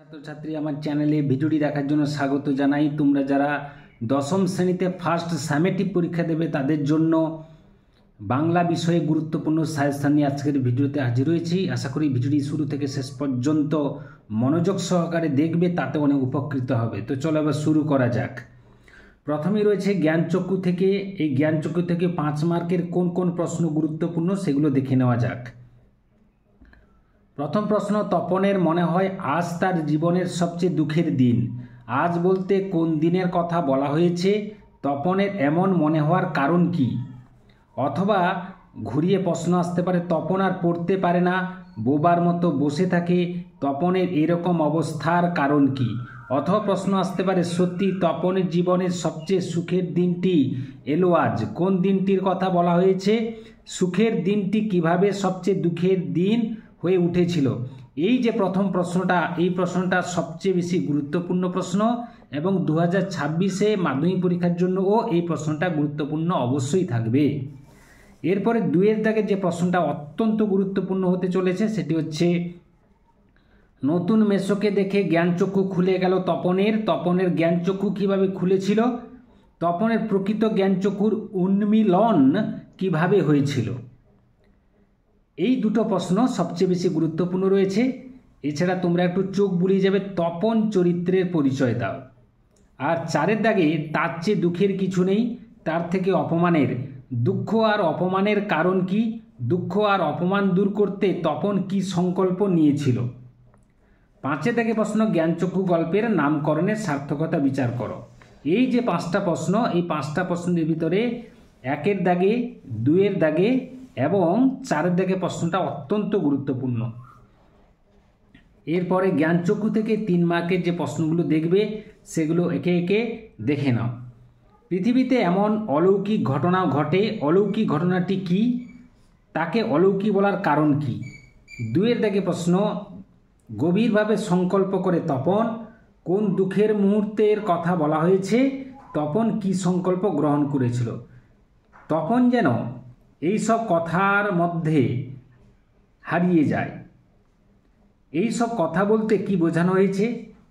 ছাত্রছাত্রী আমার চ্যানেলে ভিডিওটি দেখার জন্য স্বাগত জানাই। তোমরা যারা দশম শ্রেণীতে ফার্স্ট সামেটিভ পরীক্ষা দেবে তাদের জন্য বাংলা বিষয়ে গুরুত্বপূর্ণ সাজেশন নিয়ে আজকের ভিডিওতে হাজির হয়েছি। আশা করি ভিডিওটি শুরু থেকে শেষ পর্যন্ত মনোযোগ সহকারে দেখবে, তাতে অনেক উপকৃত হবে। তো চলো এবার শুরু করা যাক। প্রথমেই রয়েছে জ্ঞানচক্ষু থেকে। এই জ্ঞানচক্ষু থেকে 5 মার্কের কোন কোন প্রশ্ন গুরুত্বপূর্ণ সেগুলো দেখে নেওয়া যাক। প্রথম প্রশ্ন, তপনের মনে হয় আজ তার জীবনের সবচেয়ে দুঃখের দিন। আজ বলতে কোন দিনের কথা বলা হয়েছে? তপনের এমন মনে হওয়ার কারণ কি? অথবা ঘুরিয়ে প্রশ্ন আসতে পারে, তপন আর পড়তে পারে না, বোবার মতো বসে থাকে, তপনের এরকম অবস্থার কারণ কি? অথবা প্রশ্ন আসতে পারে, সত্যি তপনের জীবনের সবচেয়ে সুখের দিনটি এলো আজ। কোন দিনটির কথা বলা হয়েছে? সুখের দিনটি কিভাবে সবচেয়ে দুঃখের দিন হয়ে উঠেছিল। এই যে প্রথম প্রশ্নটা, এই প্রশ্নটা সবচেয়ে বেশি গুরুত্বপূর্ণ প্রশ্ন এবং 2026-এ মাধ্যমিক পরীক্ষার জন্যও এই প্রশ্নটা গুরুত্বপূর্ণ অবশ্যই থাকবে। এরপরে 2-এর দাগে যে প্রশ্নটা অত্যন্ত গুরুত্বপূর্ণ হতে চলেছে সেটি হচ্ছে, নতুন মেসোকে দেখে জ্ঞানচক্ষু খুলে গেল তপনের। তপনের জ্ঞানচক্ষু কিভাবে খুলেছিল? তপনের প্রকৃত জ্ঞানচক্ষুর উন্মিলন কিভাবে হয়েছিল? এই দুটো প্রশ্ন সবচেয়ে বেশি গুরুত্বপূর্ণ রয়েছে। এছাড়া তোমরা একটু চোখ বুলিয়ে যাবে, তপন চরিত্রের পরিচয় দাও। আর 4-এর দাগে, তার চেয়ে দুঃখের কিছু নেই, তার থেকে অপমানের। দুঃখ আর অপমানের কারণ কি? দুঃখ আর অপমান দূর করতে তপন কি সংকল্প নিয়েছিল? 5-এর দাগে প্রশ্ন, জ্ঞানচক্ষু গল্পের নামকরণের সার্থকতা বিচার করো। এই যে 5টা প্রশ্ন, এই 5টা প্রশ্নের ভিতরে 1-এর দাগে, 2-এর দাগে এবং 4-এর দাগে প্রশ্নটা অত্যন্ত গুরুত্বপূর্ণ। এরপরে জ্ঞানচক্ষু থেকে 3 মার্কের যে প্রশ্নগুলো দেখবে সেগুলো একে একে দেখে নাও। পৃথিবীতে এমন অলৌকিক ঘটনা ঘটে, অলৌকিক ঘটনাটি কি? তাকে অলৌকিক বলার কারণ কি? 2-এর দাগে প্রশ্ন, গভীরভাবে সংকল্প করে তপন। কোন দুঃখের মুহূর্তের কথা বলা হয়েছে? তপন কি সংকল্প গ্রহণ করেছিল? তপন যেন এই সব কথার মধ্যে হারিয়ে যায়। এই সব কথা বলতে কি বোঝানো হয়েছে?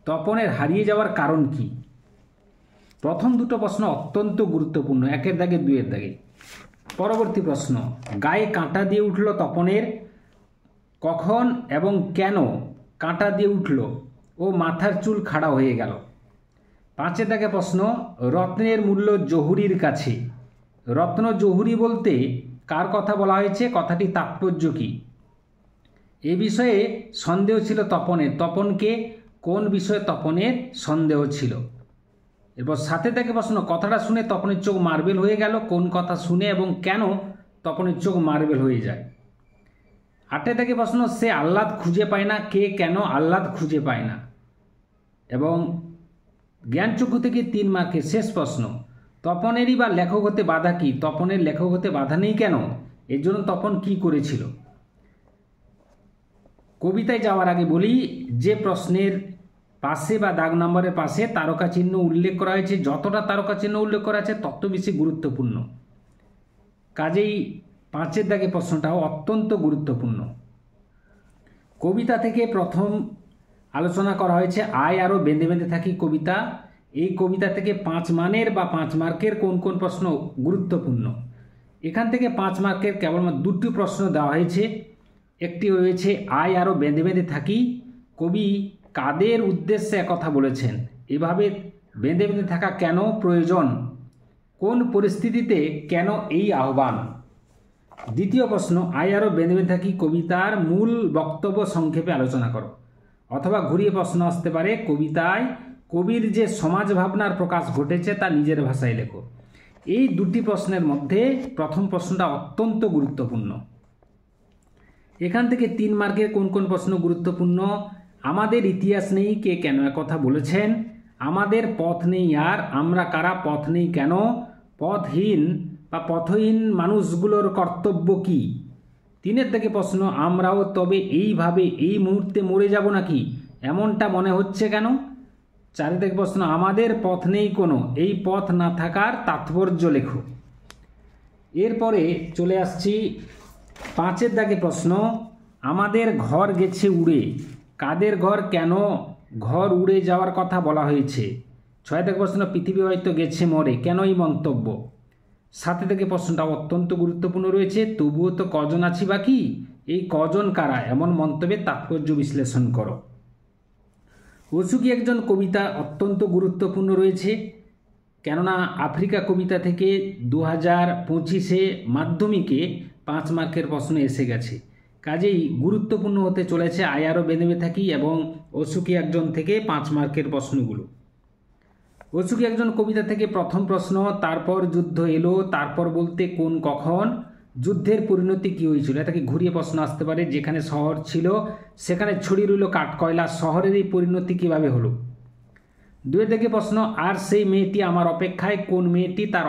তপনের হারিয়ে যাওয়ার কারণ কি? প্রথম দুটো প্রশ্ন অত্যন্ত গুরুত্বপূর্ণ, 1-এর দাগে 2-এর দাগে। পরবর্তী প্রশ্ন, গায়ে কাঁটা দিয়ে উঠল তপনের। কখন এবং কেন কাঁটা দিয়ে উঠল ও মাথার চুল খাড়া হয়ে গেল? 5-এর দাগে প্রশ্ন, রত্নের মূল্য জহুরির কাছে। রত্ন জহুরি বলতে কার কথা বলা হয়েছে? কথাটি তাৎপর্য কি? এ বিষয়ে সন্দেহ ছিল তপনের। তপনকে কোন বিষয়ে তপনের সন্দেহ ছিল? এরপর 7-এর দাগে প্রশ্ন, কথাটা শুনে তপনের চোখ মার্বেল হয়ে গেল। কোন কথা শুনে এবং কেন তপনের চোখ মার্বেল হয়ে যায়? 8-এর দাগে প্রশ্ন, সে আহ্লাদ খুঁজে পায় না। কে কেন আহ্লাদ খুঁজে পায় না? এবং জ্ঞানচক্ষু থেকে 3 মার্কের শেষ প্রশ্ন, তপনেরই বা লেখক হতে বাধা কি? তপনের লেখক হতে বাধা নেই কেন? এর জন্য তপন কি করেছিল? কবিতায় যাওয়ার আগে বলি, যে প্রশ্নের পাশে বা দাগ নম্বরের পাশে তারকা চিহ্ন উল্লেখ করা হয়েছে, যতটা তারকা চিহ্ন উল্লেখ করা আছে তত বেশি গুরুত্বপূর্ণ। কাজেই 5-এর দাগে প্রশ্নটাও অত্যন্ত গুরুত্বপূর্ণ। কবিতা থেকে প্রথম আলোচনা করা হয়েছে আয় আরও বেঁধে বেঁধে থাকি কবিতা। এই কবিতা থেকে 5 মানের বা 5 মার্কের কোন কোন প্রশ্ন গুরুত্বপূর্ণ? এখান থেকে 5 মার্কের কেবলমাত্র 2টি প্রশ্ন দেওয়া হয়েছে। একটি হয়েছে আয় আরও বেঁধে বেঁধে থাকি, কবি কাদের উদ্দেশ্যে একথা বলেছেন? এভাবে বেঁধে বেঁধে থাকা কেন প্রয়োজন? কোন পরিস্থিতিতে কেন এই আহ্বান? দ্বিতীয় প্রশ্ন, আয় আরও বেঁধে বেঁধে থাকি কবিতার মূল বক্তব্য সংক্ষেপে আলোচনা করো। অথবা ঘুরিয়ে প্রশ্ন আসতে পারে, কবিতায় কবির যে সমাজ ভাবনার প্রকাশ ঘটেছে তা নিজের ভাষায় লেখো। এই 2টি প্রশ্নের মধ্যে প্রথম প্রশ্নটা অত্যন্ত গুরুত্বপূর্ণ। এখান থেকে 3 মার্কের কোন কোন প্রশ্ন গুরুত্বপূর্ণ? আমাদের ইতিহাস নেই, কে কেন একথা বলেছেন? আমাদের পথ নেই আর আমরা কারা? পথ নেই কেন? পথহীন বা পথহীন মানুষগুলোর কর্তব্য কি? 3-এর থেকে প্রশ্ন, আমরাও তবে এইভাবে এই মুহূর্তে মরে যাব নাকি? এমনটা মনে হচ্ছে কেন? 4-এর থেকে প্রশ্ন, আমাদের পথ নেই কোনো, এই পথ না থাকার তাৎপর্য লেখো। এরপরে চলে আসছি 5-এর দাগে প্রশ্ন, আমাদের ঘর গেছে উড়ে। কাদের ঘর, কেন ঘর উড়ে যাওয়ার কথা বলা হয়েছে। 6 থেকে প্রশ্ন পৃথিবী হয়তো গেছে মরে, কেন এই মন্তব্য? 7 থেকে প্রশ্নটা অত্যন্ত গুরুত্বপূর্ণ রয়েছে, তবুও তো কজন আছি বাকি, এই কজন কারা, এমন মন্তব্যের তাৎপর্য বিশ্লেষণ করো। ওসুকি একজন কবিতা অত্যন্ত গুরুত্বপূর্ণ রয়েছে, কেননা আফ্রিকা কবিতা থেকে 2025-এ মাধ্যমিকে 5 মার্কের প্রশ্ন এসে গেছে, কাজেই গুরুত্বপূর্ণ হতে চলেছে আয়ারও বেদেবে থাকি এবং ওসুকি একজন থেকে 5 মার্কের প্রশ্নগুলো। ওসুকি একজন কবিতা থেকে প্রথম প্রশ্ন, তারপর যুদ্ধ এলো, তারপর বলতে কোন কখন, যুদ্ধের পরিণতি কী হয়েছিল, এটাকে ঘুরিয়ে প্রশ্ন আসতে পারে, যেখানে শহর ছিল সেখানে ছড়িয়ে রইল কাঠকয়লা, শহরের এই পরিণতি কীভাবে হলো। 2 থেকে প্রশ্ন, আর সেই মেয়েটি আমার অপেক্ষায়, কোন মেয়েটি, তার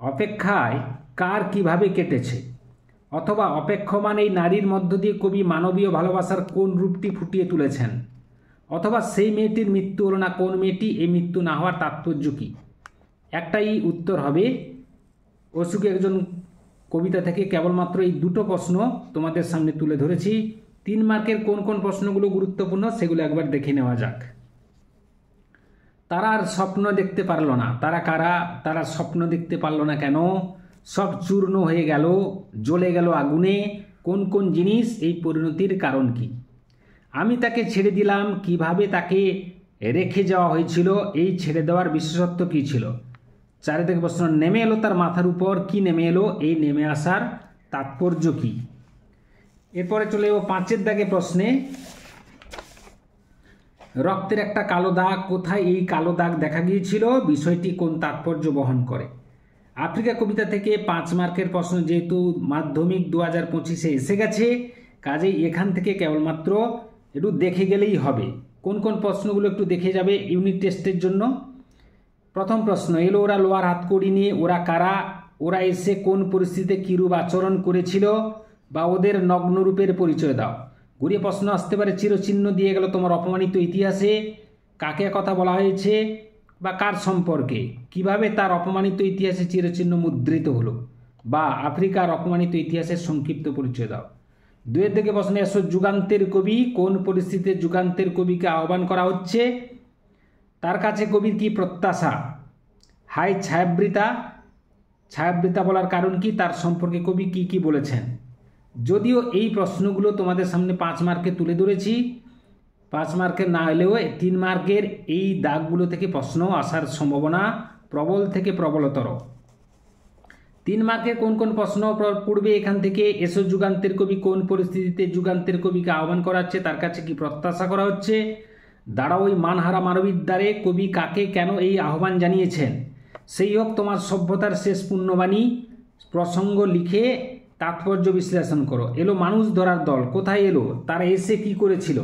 অপেক্ষায় কার কিভাবে কেটেছে, অথবা অপেক্ষমান এই নারীর মধ্য দিয়ে কবি মানবীয় ভালোবাসার কোন রূপটি ফুটিয়ে তুলেছেন, অথবা সেই মেয়েটির মৃত্যু হলো না, কোন মেয়েটি, এই মৃত্যু না হওয়ার তাৎপর্য কী। একটাই উত্তর হবে। ওসুকি একজন কবিতা থেকে কেবলমাত্র এই 2টো প্রশ্ন তোমাদের সামনে তুলে ধরেছি। 3 মার্কের কোন কোন প্রশ্নগুলো গুরুত্বপূর্ণ সেগুলো একবার দেখে নেওয়া যাক। তারা আর স্বপ্ন দেখতে পারলো না, তারা কারা, তারা স্বপ্ন দেখতে পারলো না কেন, সব চূর্ণ হয়ে গেল, জ্বলে গেল আগুনে, কোন কোন জিনিস, এই পরিণতির কারণ কি। আমি তাকে ছেড়ে দিলাম, কিভাবে তাকে রেখে যাওয়া হয়েছিল, এই ছেড়ে দেওয়ার বিশেষত্ব কী ছিল। 4 থেকে প্রশ্ন, নেমে এলো তার মাথার উপর, কি নেমে এলো, এই নেমে আসার তাৎপর্য কী। এরপরে চলে যাবো 5 দাগে প্রশ্নে, রক্তের একটা কালো দাগ, কোথায় এই কালো দাগ দেখা গিয়েছিল, বিষয়টি কোন তাৎপর্য বহন করে। আফ্রিকা কবিতা থেকে 5 মার্কের প্রশ্ন, যেহেতু মাধ্যমিক 2025-এ এসে গেছে, কাজেই এখান থেকে কেবলমাত্র একটু দেখে গেলেই হবে। কোন কোন প্রশ্নগুলো একটু দেখে যাবে ইউনিট টেস্টের জন্য। প্রথম প্রশ্ন, এলো ওরা লোহার হাতকড়ি নিয়ে, ওরা কারা, ওরা এসে কোন পরিস্থিতিতে কীরূপ আচরণ করেছিল, বা ওদের নগ্নরূপের পরিচয় দাও। ঘুরিয়ে প্রশ্ন আসতে পারে, চিরচিহ্ন দিয়ে গেল তোমার অপমানিত ইতিহাসে, কাকে কথা বলা হয়েছে বা কার সম্পর্কে, কিভাবে তার অপমানিত ইতিহাসে চিরচিহ্ন মুদ্রিত হলো, বা আফ্রিকার অপমানিত ইতিহাসের সংক্ষিপ্ত পরিচয় দাও। 2 থেকে প্রশ্নে এসো, যুগান্তের কবি, কোন পরিস্থিতিতে যুগান্তের কবিকে আহ্বান করা হচ্ছে, তার কাছে কবির কি প্রত্যাশা। হাই ছায়াবৃতা, ছায়াবৃতা বলার কারণ কি, তার সম্পর্কে কবি কি কি বলেছেন। যদিও এই প্রশ্নগুলো তোমাদের সামনে 5 মার্কে তুলে ধরেছি, 5 মার্কের না হলেও 3 মার্কের এই দাগগুলো থেকে প্রশ্ন আসার সম্ভাবনা প্রবল থেকে প্রবলতর। 3 মার্কের কোন কোন প্রশ্ন পড়বে এখান থেকে, এসো যুগান্তের কবি কোন পরিস্থিতিতে যুগান্তের কবিকে আহ্বান করা হচ্ছে, তার কাছে কি প্রত্যাশা করা হচ্ছে। দাঁড়াও ওই মানহারা মানবীর দ্বারে, কবি কাকে কেন এই আহ্বান জানিয়েছেন। সেই হোক তোমার সভ্যতার শেষ পুণ্যবাণী, প্রসঙ্গ লিখে তাৎপর্য বিশ্লেষণ করো। এলো মানুষ ধরার দল, কোথায় এলো, তারা এসে কি করেছিল।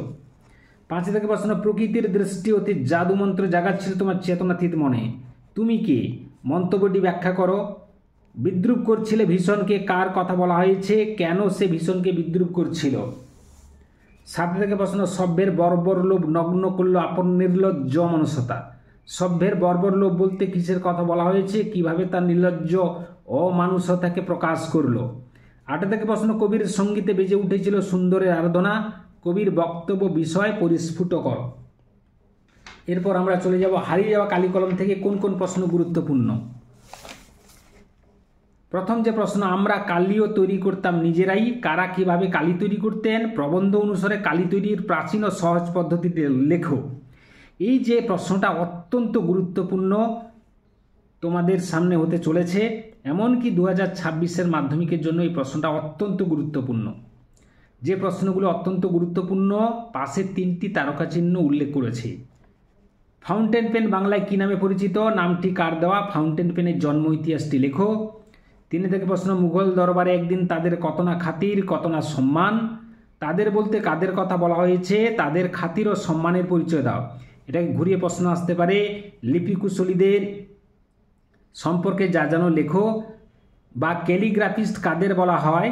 5 থেকে প্রশ্ন, প্রকৃতির দৃষ্টি অতি জাদুমন্ত্র জাগাচ্ছিল তোমার চেতনাতীত মনে, তুমি কে, মন্তব্যটি ব্যাখ্যা করো। বিদ্রুপ করছিলে ভীষণকে, কার কথা বলা হয়েছে, কেন সে ভীষণকে বিদ্রুপ করছিল। 7 থেকে প্রশ্ন, সভ্যের বর্বর লোভ নগ্ন করল আপন নির্লজ্জ অমানুষতা। সভ্যের বর্বর লোভ বলতে কিসের কথা বলা হয়েছে, কিভাবে তার নির্লজ্জ অমানুষতাকে প্রকাশ করলো। 8 থেকে প্রশ্ন, কবির সঙ্গীতে বেজে উঠেছিল সুন্দরের আরাধনা, কবির বক্তব্য বিষয় পরিস্ফুট কর। এরপর আমরা চলে যাব হারিয়ে যাওয়া কালিকলম থেকে কোন কোন প্রশ্ন গুরুত্বপূর্ণ। প্রথম যে প্রশ্ন, আমরা কালিও তৈরি করতাম নিজেরাই, কারা কিভাবে কালি তৈরি করতেন, প্রবন্ধ অনুসারে কালি তৈরির প্রাচীন ও সহজ পদ্ধতিতে লেখো। এই যে প্রশ্নটা অত্যন্ত গুরুত্বপূর্ণ তোমাদের সামনে হতে চলেছে, এমনকি 2026-এর মাধ্যমিকের জন্য এই প্রশ্নটা অত্যন্ত গুরুত্বপূর্ণ। যে প্রশ্নগুলো অত্যন্ত গুরুত্বপূর্ণ পাশে 3টি তারকা চিহ্ন উল্লেখ করেছে। ফাউন্টেন পেন বাংলায় কী নামে পরিচিত, নামটি কার দেওয়া, ফাউন্টেন পেনের জন্ম ইতিহাসটি লেখো। 3 থেকে প্রশ্ন, মুঘল দরবারে একদিন তাদের কত না খাতির কত না সম্মান, তাদের বলতে কাদের কথা বলা হয়েছে, তাদের খাতির ও সম্মানের পরিচয় দাও। এটাকে ঘুরিয়ে প্রশ্ন আসতে পারে, লিপিকুশলীদের সম্পর্কে যা জানো লেখো, বা ক্যালিগ্রাফিস্ট কাদের বলা হয়,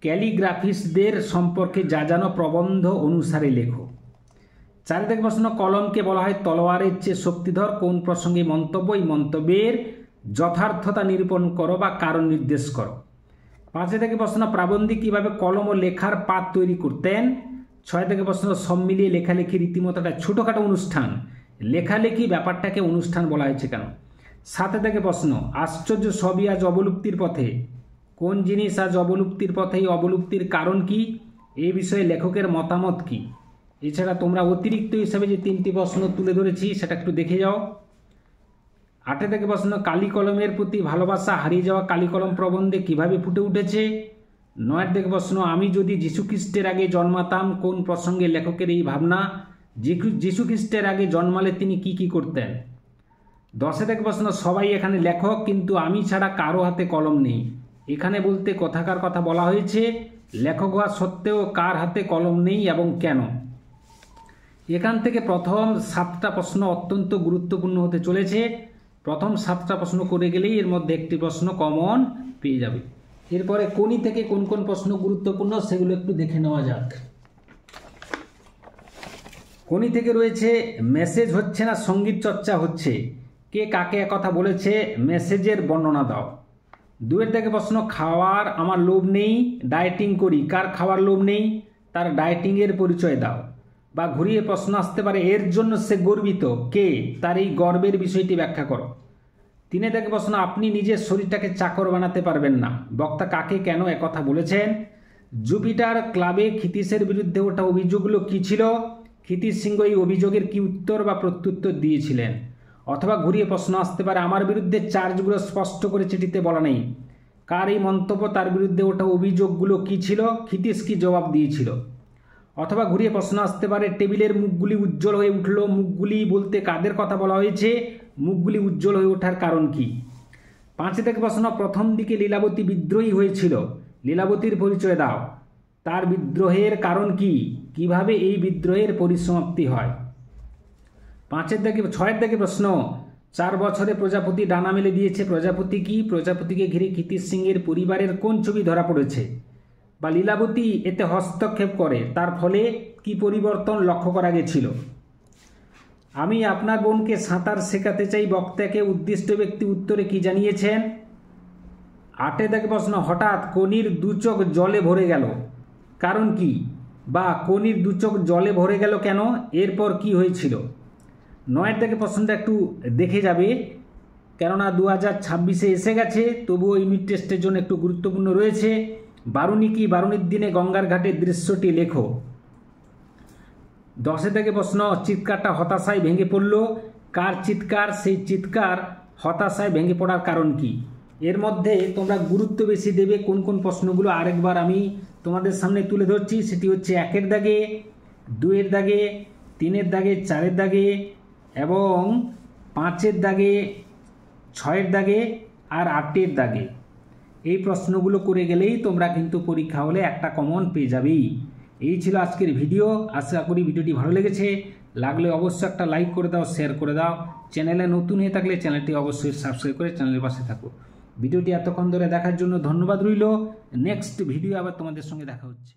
ক্যালিগ্রাফিস্টদের সম্পর্কে যা জানো প্রবন্ধ অনুসারে লেখো। 4 থেকে প্রশ্ন, কলমকে বলা হয় তলোয়ারের চেয়ে শক্তিধর, কোন প্রসঙ্গে মন্তব্য, এই মন্তব্যের যথার্থতা নিরূপণ করো বা কারণ নির্দেশ করো। 5 থেকে প্রশ্ন, প্রাবন্ধিক কীভাবে কলম ও লেখার পাত তৈরি করতেন, 6 থেকে প্রশ্ন সব মিলিয়ে লেখালেখি রীতিমতো একটা ছোটোখাটো অনুষ্ঠান, লেখালেখি ব্যাপারটাকে অনুষ্ঠান বলা হয়েছে কেন? 7 থেকে প্রশ্ন আশ্চর্য সবই আজ অবলুপ্তির পথে, কোন জিনিস আজ অবলুপ্তির পথে, এই অবলুপ্তির কারণ কি, এই বিষয়ে লেখকের মতামত কি? এছাড়া তোমরা অতিরিক্ত হিসাবে যে 3টি প্রশ্ন তুলে ধরেছি সেটা একটু দেখে যাও। 8 থেকে প্রশ্ন কালি কলমের প্রতি ভালোবাসা হারিয়ে যাওয়া কালি কলম প্রবন্ধে কিভাবে ফুটে উঠেছে। 9 থেকে প্রশ্ন আমি যদি যীশুখ্রিস্টের আগে জন্মাতাম, কোন প্রসঙ্গে লেখকের এই ভাবনা, যীশুখ্রিস্টের আগে জন্মালে তিনি কি কি করতেন। 10 থেকে প্রশ্ন সবাই এখানে লেখক কিন্তু আমি ছাড়া কারো হাতে কলম নেই, এখানে বলতে কোথাকার কথা বলা হয়েছে, লেখক হওয়া সত্ত্বেও কার হাতে কলম নেই এবং কেন। এখান থেকে প্রথম 7টা প্রশ্ন অত্যন্ত গুরুত্বপূর্ণ হতে চলেছে। প্রথম 7টা প্রশ্ন করে গেলেই এর মধ্যে একটি প্রশ্ন কমন পেয়ে যাবে। এরপরে কোনি থেকে কোন কোন প্রশ্ন গুরুত্বপূর্ণ সেগুলো একটু দেখে নেওয়া যাক। কোনি থেকে রয়েছে মেসেজ হচ্ছে না সঙ্গীত চর্চা হচ্ছে, কে কাকে কথা বলেছে, মেসেজের বর্ণনা দাও। 2 থেকে প্রশ্ন খাওয়ার আমার লোভ নেই, ডায়েটিং করি, কার খাওয়ার লোভ নেই, তার ডায়েটিংয়ের পরিচয় দাও। বা ঘুরিয়ে প্রশ্ন আসতে পারে এর জন্য সে গর্বিত, কে, তার এই গর্বের বিষয়টি ব্যাখ্যা করো। 3 থেকে প্রশ্ন আপনি নিজের শরীরটাকে চাকর বানাতে পারবেন না, বক্তা কাকে কেন একথা বলেছেন। জুপিটার ক্লাবে ক্ষিতীশের বিরুদ্ধে ওঠা অভিযোগগুলো কী ছিল, ক্ষিতীশ সিংহ এই অভিযোগের কি উত্তর বা প্রত্যুত্তর দিয়েছিলেন। অথবা ঘুরিয়ে প্রশ্ন আসতে পারে আমার বিরুদ্ধে চার্জগুলো স্পষ্ট করে চিঠিতে বলা নেই, কার এই মন্তব্য, তার বিরুদ্ধে ওঠা অভিযোগগুলো কী ছিল, ক্ষিতীশ কি জবাব দিয়েছিল। অথবা ঘুরিয়ে প্রশ্ন আসতে পারে টেবিলের মুখগুলি উজ্জ্বল হয়ে উঠল, মুখগুলি বলতে কাদের কথা বলা হয়েছে, মুখগুলি উজ্জ্বল হয়ে ওঠার কারণ কি। 5 থেকে প্রশ্ন প্রথম দিকে লীলাবতী বিদ্রোহী হয়েছিল, লীলাবতীর পরিচয় দাও, তার বিদ্রোহের কারণ কি, কিভাবে এই বিদ্রোহের পরিসমাপ্তি হয়। 6 থেকে প্রশ্ন 4 বছরে প্রজাপতি ডানা মেলে দিয়েছে, প্রজাপতি কি, প্রজাপতিকে ঘিরে ক্ষিতীশ সিংহের পরিবারের কোন ছবি ধরা পড়েছে। বা লীলাবতী এতে হস্তক্ষেপ করে, তার ফলে কি পরিবর্তন লক্ষ্য করা গেছিল। আমি আপনার বোনকে সাঁতার শেখাতে চাই, বক্তাকে উদ্দিষ্ট ব্যক্তি উত্তরে কি জানিয়েছেন। 8 থেকে প্রশ্ন হঠাৎ কনির 2 চোখ জলে ভরে গেল, কারণ কি, বা কনির 2 চোখ জলে ভরে গেল কেন, এরপর কি হয়েছিল। 9 থেকে প্রশ্নটা একটু দেখে যাবে, কেননা 2026-এ এসে গেছে, তবুও ইউনিট টেস্টের জন্য একটু গুরুত্বপূর্ণ রয়েছে। বারুণী কি, বারুণীর দিনে গঙ্গার ঘাটের দৃশ্যটি লেখো। 10 থেকে প্রশ্ন চিৎকারটা হতাশায় ভেঙে পড়ল, কার চিৎকার, সেই চিৎকার হতাশায় ভেঙে পড়ার কারণ কি। এর মধ্যে তোমরা গুরুত্ব বেশি দেবে কোন কোন প্রশ্নগুলো আরেকবার আমি তোমাদের সামনে তুলে ধরছি, সেটি হচ্ছে 1-এর দাগে, 2-এর দাগে, 3-এর দাগে, 4-এর দাগে এবং 5-এর দাগে, 6-এর দাগে আর 8-এর দাগে। এই প্রশ্নগুলো করে গেলেই তোমরা কিন্তু পরীক্ষা হলে একটা কমন পেয়ে যাবেই। এই ছিল আজকের ভিডিও, আশা করি ভিডিওটি ভালো লেগেছে, লাগলে অবশ্যই একটা লাইক করে দাও, শেয়ার করে দাও, চ্যানেলে নতুন হয়ে থাকলে চ্যানেলটি অবশ্যই সাবস্ক্রাইব করে চ্যানেলের পাশে থাকো। ভিডিওটি এতক্ষণ ধরে দেখার জন্য ধন্যবাদ রইল। নেক্সট ভিডিও আবার তোমাদের সঙ্গে দেখা হচ্ছে।